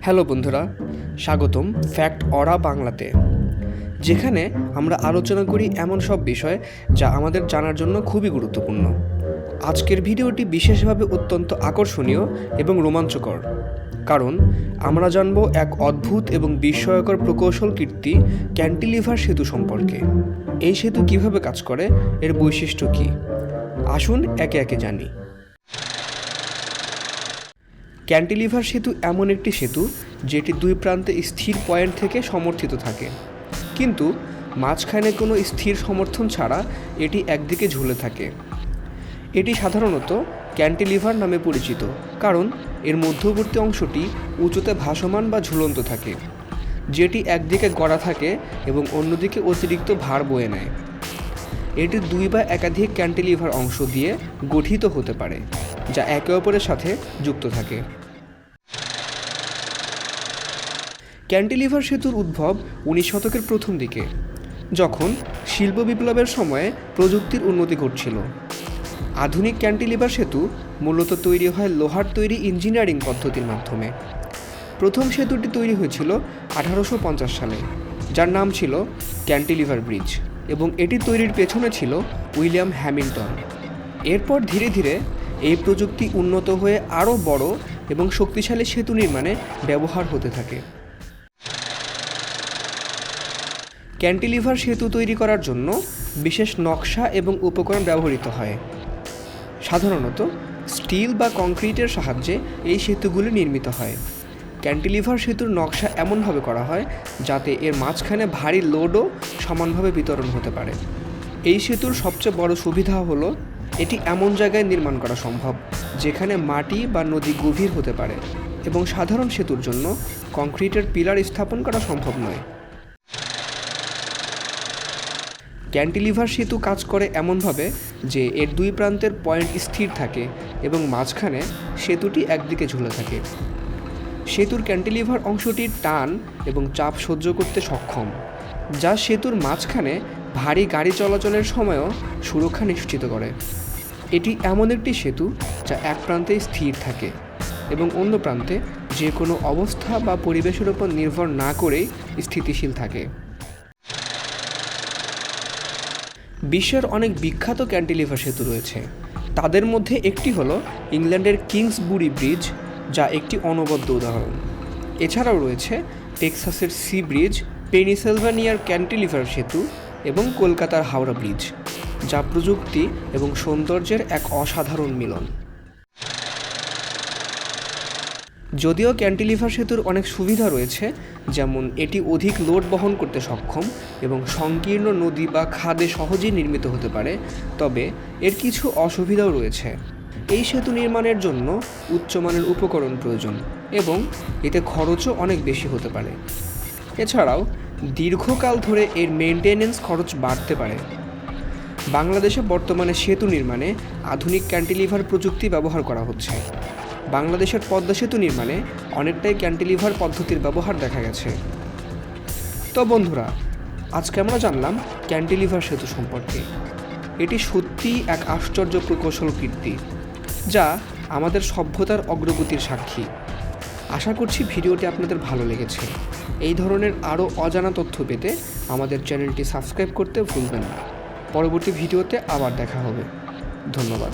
Hello বন্ধুরা, স্বাগতম fact অরা বাংলাতে, যেখানে আমরা আলোচনা করি এমন সব বিষয় যা আমাদের জানার জন্য খুবই গুরুত্বপূর্ণ। আজকের ভিডিওটি বিশেষভাবে অত্যন্ত আকর্ষণীয় এবং রোমাঞ্চকর, কারণ আমরা জানব এক অদ্ভুত এবং বিস্ময়কর প্রকৌশল কীর্তি ক্যান্টিলিভার সেতু সম্পর্কে। এই সেতু কিভাবে কাজ করে, এর বৈশিষ্ট্য কী, আসুন একে একে জানি। ক্যান্টিলিভার সেতু এমন একটি সেতু যেটি দুই প্রান্তে স্থির পয়েন্ট থেকে সমর্থিত থাকে, কিন্তু মাঝখানে কোনো স্থির সমর্থন ছাড়া এটি একদিকে ঝুলে থাকে। এটি সাধারণত ক্যান্টিলিভার নামে পরিচিত, কারণ এর মধ্যবর্তী অংশটি উঁচুতে ভাসমান বা ঝুলন্ত থাকে, যেটি একদিকে গড়া থাকে এবং অন্যদিকে অতিরিক্ত ভার বয়ে নেয়। এটি দুই বা একাধিক ক্যান্টিলিভার অংশ দিয়ে গঠিত হতে পারে, যা একে অপরের সাথে যুক্ত থাকে। ক্যান্টিলিভার সেতুর উদ্ভব 19 শতকের প্রথম দিকে, যখন শিল্প বিপ্লবের সময়ে প্রযুক্তির উন্নতি ঘটছিল। আধুনিক ক্যান্টিলিভার সেতু মূলত তৈরি হয় লোহার তৈরি ইঞ্জিনিয়ারিং পদ্ধতির মাধ্যমে। প্রথম সেতুটি তৈরি হয়েছিল 1850 সালে, যার নাম ছিল ক্যান্টিলিভার ব্রিজ, এবং এটি তৈরির পেছনে ছিল উইলিয়াম হ্যামিল্টন। এরপর ধীরে ধীরে এই প্রযুক্তি উন্নত হয়ে আরও বড় এবং শক্তিশালী সেতু নির্মাণে ব্যবহার হতে থাকে। ক্যান্টিলিভার সেতু তৈরি করার জন্য বিশেষ নকশা এবং উপকরণ ব্যবহৃত হয়। সাধারণত স্টিল বা কংক্রিটের সাহায্যে এই সেতুগুলি নির্মিত হয়। ক্যান্টিলিভার সেতুর নকশা এমনভাবে করা হয় যাতে এর মাঝখানে ভারী লোডও সমানভাবে বিতরণ হতে পারে। এই সেতুর সবচেয়ে বড় সুবিধা হলো এটি এমন জায়গায় নির্মাণ করা সম্ভব যেখানে মাটি বা নদী গভীর হতে পারে, এবং সাধারণ সেতুর জন্য কংক্রিটের পিলার স্থাপন করা সম্ভব নয়। ক্যান্টিলিভার সেতু কাজ করে এমনভাবে যে এর দুই প্রান্তের পয়েন্ট স্থির থাকে এবং মাঝখানে সেতুটি একদিকে ঝুলে থাকে। সেতুর ক্যান্টিলিভার অংশটির টান এবং চাপ সহ্য করতে সক্ষম, যা সেতুর মাঝখানে ভারী গাড়ি চলাচলের সময়ও সুরক্ষা নিশ্চিত করে। এটি এমন একটি সেতু যা এক প্রান্তে স্থির থাকে এবং অন্য প্রান্তে যে কোনো অবস্থা বা পরিবেশের উপর নির্ভর না করেই স্থিতিশীল থাকে। বিশ্বের অনেক বিখ্যাত ক্যান্টিলিভার সেতু রয়েছে। তাদের মধ্যে একটি হলো ইংল্যান্ডের কিংসবুরি ব্রিজ, যা একটি অনবদ্য উদাহরণ। এছাড়াও রয়েছে টেক্সাসের সি ব্রিজ, পেনিসিলভানিয়ার ক্যান্টিলিভার সেতু এবং কলকাতার হাওড়া ব্রিজ, যা প্রযুক্তি এবং সৌন্দর্যের এক অসাধারণ মিলন। যদিও ক্যান্টিলিভার সেতুর অনেক সুবিধা রয়েছে, যেমন এটি অধিক লোড বহন করতে সক্ষম এবং সংকীর্ণ নদী বা খাদে সহজেই নির্মিত হতে পারে, তবে এর কিছু অসুবিধাও রয়েছে। এই সেতু নির্মাণের জন্য উচ্চমানের উপকরণ প্রয়োজন এবং এতে খরচও অনেক বেশি হতে পারে। এছাড়াও দীর্ঘকাল ধরে এর মেইনটেনেন্স খরচ বাড়তে পারে। বাংলাদেশে বর্তমানে সেতু নির্মাণে আধুনিক ক্যান্টিলিভার প্রযুক্তি ব্যবহার করা হচ্ছে। বাংলাদেশের পদ্মা সেতু নির্মাণে অনেকটাই ক্যান্টিলিভার পদ্ধতির ব্যবহার দেখা গেছে। তো বন্ধুরা, আজকে আমরা জানলাম ক্যান্টিলিভার সেতু সম্পর্কে। এটি সত্যিই এক আশ্চর্য প্রকৌশল কীর্তি, যা আমাদের সভ্যতার অগ্রগতির সাক্ষী। আশা করছি ভিডিওটি আপনাদের ভালো লেগেছে। এই ধরনের আরও অজানা তথ্য পেতে আমাদের চ্যানেলটি সাবস্ক্রাইব করতে ভুলবেন না। পরবর্তী ভিডিওতে আবার দেখা হবে। ধন্যবাদ।